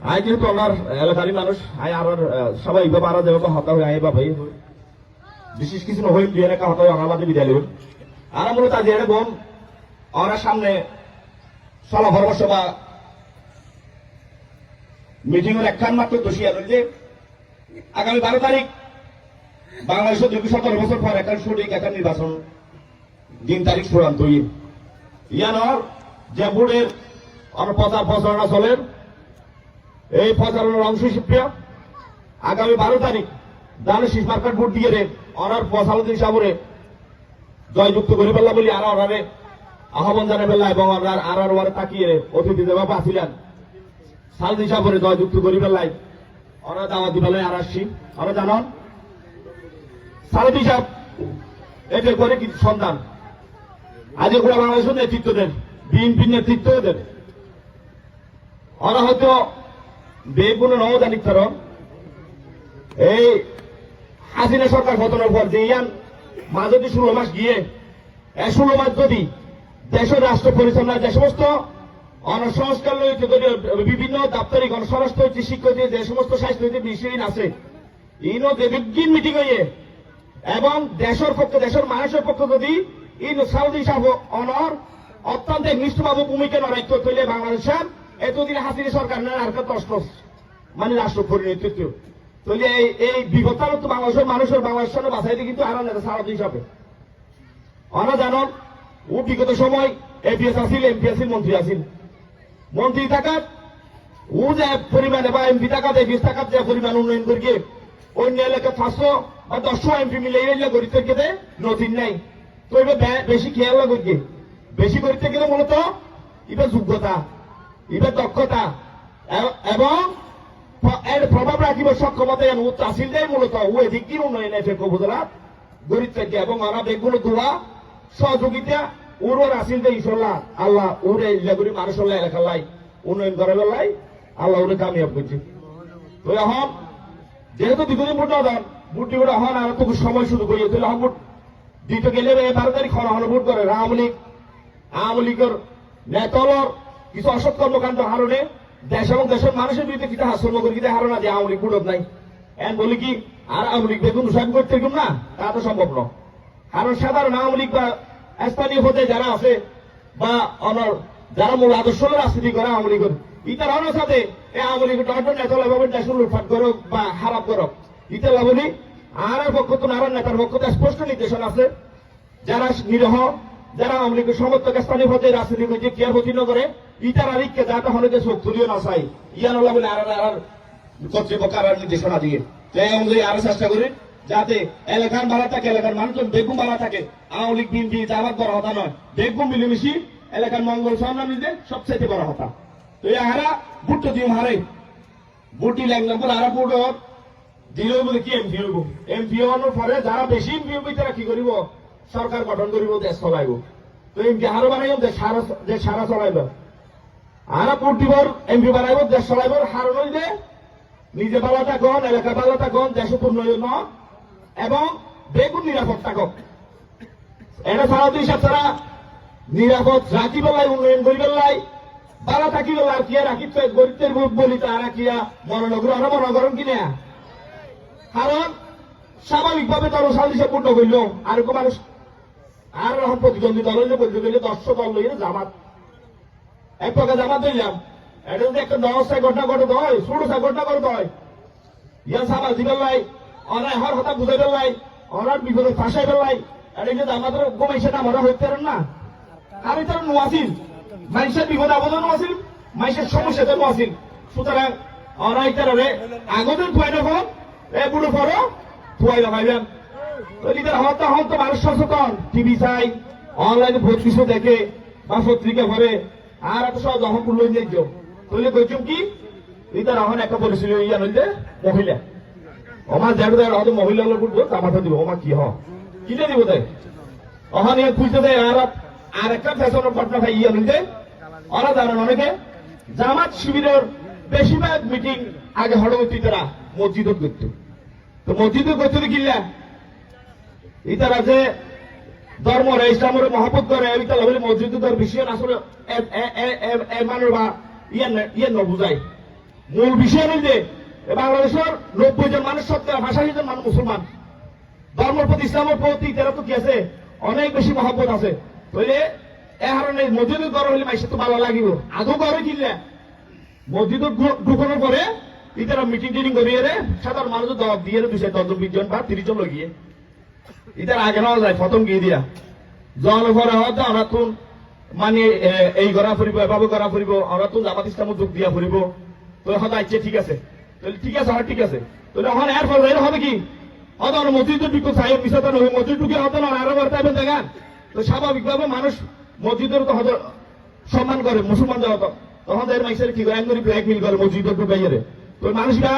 I যেহেতু আমার এলাকারই মানুষ আই আর সবাই এইভাবে আর যেভাবে হতা হয়ে আই ভাই বিশেষ কিছু নহইল দুই এলাকা হতা হয়ে আমার বিদায় লইল আর মূলত আজ এর বোন ওরা সামনে সলা ভরসভা মিটিং এর একখান মাত্র দোষী আনল যে আগামী 12 তারিখ বাংলাদেশের দীর্ঘ 17 বছর পর এখন সঠিক এখন নির্বাচন দিন তারিখ চূড়ান্ত ইয়ানোর যে বোর্ডের প্রচারণা চলেন এই প্রচারণার অংশ হিসেবে আগামী 12 তারিখ দানে শীষ মার্কেট ভোট দিয়ে রে অনার প্রচারণ হিসাবে জয়যুক্ত করে ফেললাম বলি আর অনারে আহ্বান জানা ফেললা এবং আর ওয়ারে তাকিয়ে অতিথি যেভাবে আসিলেন সাল হিসাবে জয়যুক্ত করে ফেললাই ওরা দাওয়াত দিবেলাই আর আসছি ওরা জানান সালেদ হিসাব এদের করে কিছু সন্তান আজ ওরা বাংলাদেশের নেতৃত্ব দেন বিএনপির নেতৃত্ব দেন ওরা হয়তো বেগুন নবদানিক কারণ এই হাসিনা সরকার পতনের পর যে ইয়ান মা যদি 16 মাস গিয়ে 16 মাস যদি দেশের রাষ্ট্র পরিচালনায় যে সমস্ত অনসংস্কার রয়েছে বিভিন্ন দাপ্তরিক অনস্বরাষ্ট্র হয়েছে শিক্ষক যে সমস্ত স্বাস্থ্য হয়েছে বিষয়হীন আছে ইনো বিজ্ঞান মিটিং হয়ে এবং দেশের পক্ষে দেশের মানুষের পক্ষে যদি ইন সাউদি সাহেব অনর অত্যন্ত নিষ্ঠভাবে ভূমিকা নড়াইতে তৈলে বাংলাদেশের এতদিন হাসিনা সরকার নেয় আর মানে রাষ্ট্র পরিণতি তৈলে এই বিপত্তার তো বাংলাদেশের মানুষের বাংলাদেশের বাঁচাইতে কিন্তু আরাম নেতা সাউদি হিসাবে অনা জানন ও বিগত সময় এপিএস আসিল এমপি আসিল মন্ত্রী আসিল মন্ত্রী থাকাত ও যে পরিমাণে বা এমপি থাকাত এপিএস থাকাত যে পরিমাণ উন্নয়ন করিয়ে অন্য এলাকা 500 বা 100 এমপি মিলে এরিয়া গরিব থেকে নথিন নাই তো এবার বেশি খেয়াল করিয়ে বেশি করতে গেলে মূলত এবার যোগ্যতা এবার দক্ষতা এবং এর প্রভাব রাখিব সক্ষমতা তাসিলদের মূলত ও এদিক কি উন্নয়ন এফেক্ট উপজেলা গরিব থেকে এবং ওরা বেগুলো দোয়া সহযোগিতা ওর আসিল ইনশাল্লাহ আল্লাহ ওরে ইল্লাগুড়ি মানুষ এলাকার লাই উন্নয়ন করার লাই আল্লাহ ওরে কামিয়াব করছে তো এখন যেহেতু দীর্ঘদিন ভোট দেন ভোটটি করে এখন আর তো সময় শুরু করি তাহলে এখন ভোট দিতে গেলে 12 তারিখ হন ভোট করে আওয়ামী লীগের নেতলর কিছু অসৎ কর্মকাণ্ড হারণে দেশ এবং দেশের মানুষের বিরুদ্ধে কিছু হাস্যর্ম করে কিন্তু হারো না যে আওয়ামী লীগ ভোট নাই এখন বলি কি আর আওয়ামী লীগ বেতন সাহেব করতে না তা তো সম্ভব নয় কারণ সাধারণ আওয়ামী লীগ বা স্থানীয় পদে যারা আছে বা অনর যারা মূল আদর্শ রাজনীতি করে আওয়ামী লীগের ইতার অনেক সাথে এই আওয়ামী লীগের টর্টন নেতা লাভাবে দেশ লুটফাট করো বা খারাপ করো ইতা লাভনি আর পক্ষ তো নারায়ণ নেতার পক্ষ স্পষ্ট নির্দেশনা আছে যারা নিরহ যারা আওয়ামী লীগের সমর্থক স্থানীয় পদে রাজনীতি করছে কেয়ার প্রতি করে ইতার আরিককে যাতে হলে যে চোখ তুলিও না চাই ইয়ান বলে আর কর্তৃপক্ষ আর নির্দেশনা দিয়ে এই অনুযায়ী আরো চেষ্টা করি যাতে এলাকার ভালো থাকে এলাকার মানুষজন বেগুম ভালো থাকে আওয়ামী লীগ বিএনপি যাবার বড় কথা নয় বেগুম মিলেমিশি এলাকার মঙ্গল সামনে সবচাইতে বড় কথা তো এই হারা বুট দিয়ে হারে বুটি লাগলাম বলে আরা বুট দিল বলে কি এমপি হইব এমপি হওয়ার পরে যারা বেশি এমপি হইব তারা কি করিব সরকার গঠন করিব দেশ চলাইব তো এমপি হারো বানাইব দেশ সারা চলাইব আরা বুট দিব এমপি বানাইব দেশ চলাইব হারো নইলে নিজে ভালো থাকুন এলাকা ভালো থাকুন দেশ উন্নয়ন এবং বেগুন নিরাপদ থাকুক এটা সারা হিসাব ছাড়া নিরাপদ রাখি বেলায় উন্নয়ন করি বেলায় ভালো থাকি বেলা আর কি রাখি গরিবের বুক বলি তারা কিয়া মনোনগর আরো মনোগরণ কিনে কারণ স্বাভাবিকভাবে তার সাল হিসাব পূর্ণ করল আর মানুষ আর এখন প্রতিদ্বন্দ্বী দল হইলে বলতে গেলে 10 দল লইলে জামাত এক প্রকার জামাত হইলাম এটা যদি একটা নবস্থায় ঘটনা ঘটতে হয় ছোট ঘটনা করতে হয় ইয়া সামাল দিবেন লাই অনায় হর হতা বুঝাই পেলাই অনার বিপদে ফাঁসাই পেলাই এটা কিন্তু আমাদের কমাইছে না আমরা হইতে পারেন না আমি তার নোয়াসিল মানুষের বিপদ আবদ নোয়াসিল মানুষের সমস্যাতে নোয়াসিল সুতরাং অনাই তার আগদের ফুয়াই দেখো এ বুড়ো পড়ো ফুয়াই দেখাইবেন লিডার হতা হন তো মানুষ সচেতন টিভি চাই অনলাইনে বহুত কিছু দেখে বা পত্রিকা ভরে আর এত সব যখন পুরো নিয়ে তৈলে কইছুম কি লিডার এখন একটা বলেছিল ইয়া নইলে মহিলা আমার জায়গায় হয়তো মহিলা লোক উঠবো তামাটা দিব আমার কি কিনে দিব তাই অহন ইয়ে খুঁজতে দেয় আর একটা ফ্যাশনের ঘটনা ভাই ইয়ে নিতে ওরা জানেন অনেকে জামাত শিবিরের বেশিরভাগ মিটিং আগে হড়বতী তারা মসজিদত করতো তো মসজিদত করতে কিনলা ইতারা যে ধর্ম ইসলামের মহাপত করে ইতারা বলে মসজিদ বিষয় আসলে মানুষ বা ইয়ে নবুঝায় মূল বিষয় হল যে বাংলাদেশের 90 জন মানুষ শতকরা 85 জন মানুষ মুসলমান। ধর্মের প্রতি ইসলামের প্রতি তারা তো কি আছে অনেক বেশি মহব্বত আছে। তাহলে এ হারণে মসজিদে গড় হলে মাইসে তো ভালো লাগিব। আদৌ গড়ে কিনলে মসজিদ ঢুকানোর পরে ইতারা মিটিং টিটিং করিয়ে সাধারণ মানুষ দল দিয়ে 210-20 জন বা 30 জন লগিয়ে ইতার আগে নেওয়া যায় প্রথম গিয়ে দিয়া জল ঘরে হওয়া আমরা তো মানে এই গড়া ফুরিব এভাবে গড়া ফুরিব আমরা তো জামাত ইসলামও যোগ দিয়া ফুরিব। তো হয়তো আইছে ঠিক আছে, তাহলে ঠিক আছে হয় ঠিক আছে। তাহলে এখন এর ফলে হবে কি হয়তো আমরা মসজিদে ঢুকো সাহেব মিশাতে নয় মসজিদ ঢুকে হতো না আরো করতে হবে দেখান। তো স্বাভাবিকভাবে মানুষ মসজিদের তো হয়তো সম্মান করে মুসলমান যাওয়া তো তখন এর মাইসের কি করে একদম ব্ল্যাকমেল করে মসজিদের ঢুকাইয়ে। তো মানুষরা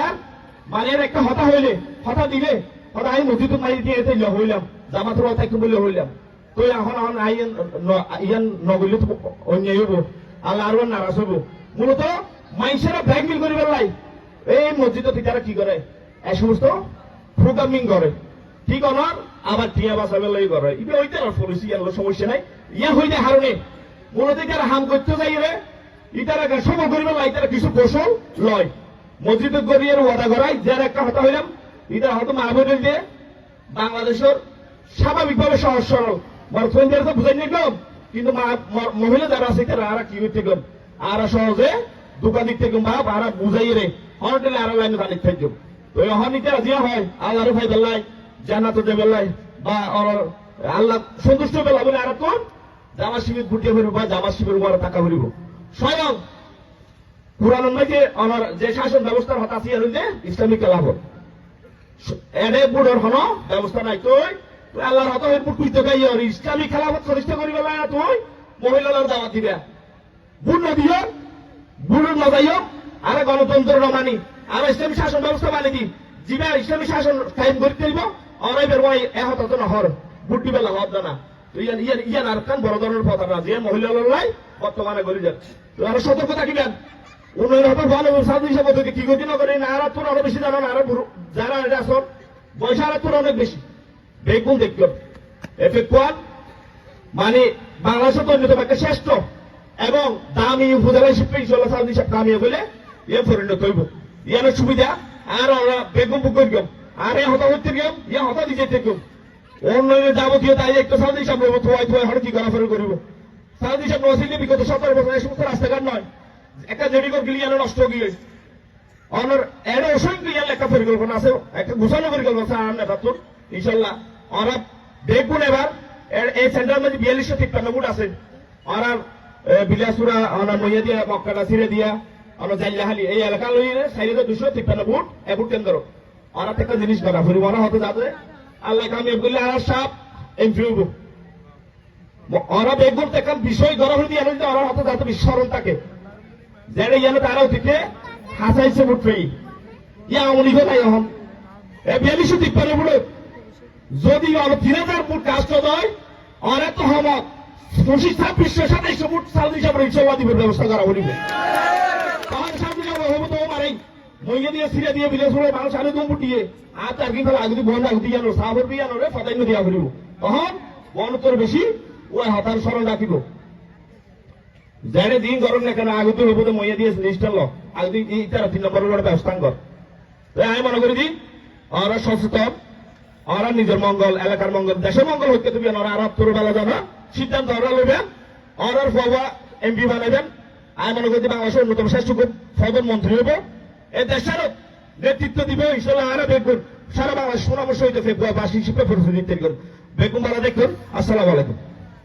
মানে একটা হতা হইলে হতা দিলে হতা আমি মসজিদ মাই দিয়ে হইলাম জামাতের কথা একটু বলে হইলাম। তো এখন এখন ইয়ান নগরলে তো অন্যায় হবো আল্লাহ আরো নারাজ হবো। মূলত মাইসেরা ব্ল্যাকমেল করি বেলাই এই মসজিদে তারা কি করে এই সমস্ত প্রোগ্রামিং করে ঠিক অনার আবার টিয়া বাঁচাবে লাগে করে এটা ওইটা পলিসি সমস্যা নাই ইয়া হইলে হারণে মূলত তারা হাম করতে যাই রে ইতারা সবল করিবে লাই তারা কিছু কৌশল লয় মসজিদে গড়িয়ে ওয়াদা করাই যার একটা হতা হইলাম ইতারা হয়তো মাহবুবুল দিয়ে বাংলাদেশের স্বাভাবিকভাবে সহজ সরল বর্তমান তো বুঝাই নিলাম কিন্তু মহিলা যারা আছে তারা আর কি করতে গেলাম আর সহজে দোকান দিতে গেলাম বা আর বুঝাই রে হনটেলে আর লাইন কানেক্ট থাকবে। তো এখন ইতারা জিয়া হয় আল্লাহর ভাই বেল্লাই জান্নাত দেবেলাই বা আল্লাহ সন্তুষ্ট বেলা বলে আর কোন জামা শিবির ফুটিয়ে ফিরব বা জামা শিবির উপরে টাকা ফিরব স্বয়ং কোরআন যে আমার যে শাসন ব্যবস্থার হতা আছে যে ইসলামিক খেলাফত এডে বুড়োর হন ব্যবস্থা নাই তুই আল্লাহর হত এরপর তুই তো গাই ইসলামিক খেলাফত প্রতিষ্ঠা করিবে না তুই মহিলাদের দাওয়াত দিবে বুড় নদিও বুড়োর নদাইও আর গণতন্ত্র মানি আর ইসলামী শাসন ব্যবস্থা মানি দি যিবা ইসলামী শাসন কায়েম করতে দিব অরাই বের ভাই এহত তো নহর বুদ্ধি বেলা হব না ইয়ান ইয়ান ইয়ান আর কান বড় ধরনের কথা না যে মহিলাদের লাই বর্তমানে গড়ি যাচ্ছে তো আর সতর্ক থাকিবেন উন্নয়ন হবে ভালো সাধু হিসাবে কি গতি না করে না আর তোর আরো বেশি জানো না আর যারা এটা সব বয়স আর তোর অনেক বেশি বেগুন দেখল এফেক্ট ওয়ান মানে বাংলাদেশের অন্যতম একটা শ্রেষ্ঠ এবং দামি উপজেলা হিসেবে ইনশাল্লাহ সাধু হিসাব দামি বলে ইয়ে পরিণত হইব ইয়ার সুবিধা আর বেগুন বুক করি আর এ হতা হতে গেম ইয়ে হতা দিতে গেম উন্নয়নের যাবতীয় তাই একটা সাধু হিসাব রইব থোয়াই থোয়াই হঠাৎ কি করাফেরি করিব সাধু হিসাব নসিলে বিগত 17 বছর এই সমস্ত রাস্তাঘাট নয় একটা জেডিকর গিলিয়ানো নষ্ট গিয়ে অনর এর অসংখ্য ইয়ার লেখা পরিকল্পনা আছে একটা ঘোষণা পরিকল্পনা আমরা তাতুর ইনশাল্লাহ ওরা দেখুন এবার এই সেন্টার মধ্যে 4253 ফুট আছে আর বিলাসুরা ওনার মইয়া দিয়া মক্কাটা ছিঁড়ে দিয়া ওনার জাইলাহালি এই এলাকা লইয়ে সাইডে 253 ফুট এফুট কেন্দ্র ওরা একটা জিনিস করা পরিমাণ হতে যাবে আল্লাহ কামিয়াব করলে আর সাপ এমপি হইব ওরা বেগুন তেকাম বিষয় গড়া হয়ে দিয়ে ওরা হতে যাতে বিস্মরণ থাকে যেটা ইয়ানো তারাও থেকে হাসাইছে উঠবে ইয়া আমলি কোথায় এখন 4253 ফুট যদি 3000 ফুট কাজ হয় অনেক তো হমত 25-27 ফুট সাউদি হিসাবে ইনশাল্লাহ দিবের ব্যবস্থা করা বলিবে তাহলে সাউদি হিসাবে হবো তো মারে মইয়া দিয়ে সিরে দিয়ে বিলে শুনে মানুষ আরে দম ফুটিয়ে আর তার কিন্তু আগে বন আগে জানো সাবর বিয়ানো রে ফাটাইন দিয়া বলিব তখন বন তোর বেশি ওই হাতার স্মরণ রাখিব যারে দিন গরম না কেন আগে তো হবো তো মইয়া দিয়ে রেজিস্টার ল আগে তারা 3 নম্বরের ব্যবস্থা কর তাই আমি মনে করি দি ওরা সচেতন ওরা নিজের মঙ্গল এলাকার মঙ্গল দেশের মঙ্গল হইতে তুমি ওরা আর তোর বেলা যাবে সিদ্ধান্ত ওরা লইবেন ওরার ফবা এমপি বানাইবেন আমি মনে করি বাংলাদেশের অন্যতম শ্রেষ্ঠ ফদন মন্ত্রী হইব এই দেশের নেতৃত্ব দিবে ইনশাল্লাহ আর বেগুন সারা বাংলাদেশ পরামর্শ হইতে ফেব্রুয়ারি 22 হিসেবে পরিস্থিতি বেগুন বালা দেখুন। আসসালামু আলাইকুম।